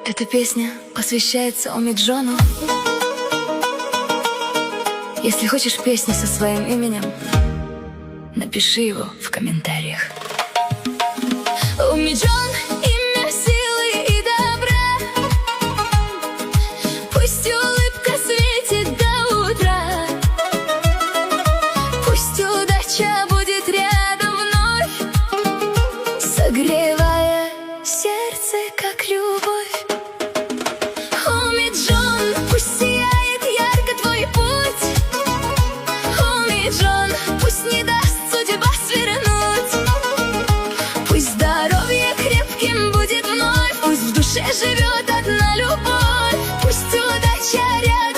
Эта песня посвящается Омиджону. Если хочешь песню со своим именем, напиши его в комментариях. Омиджон — имя силы и добра. Пусть улыбка светит до утра. Пусть удача будет рядом вновь, согревая сердце, как любовь. Омиджон, пусть сияет ярко твой путь. Омиджон, пусть не даст судьба свернуть. Пусть здоровье крепким будет вновь. Пусть в душе живет одна любовь. Пусть удача рядом.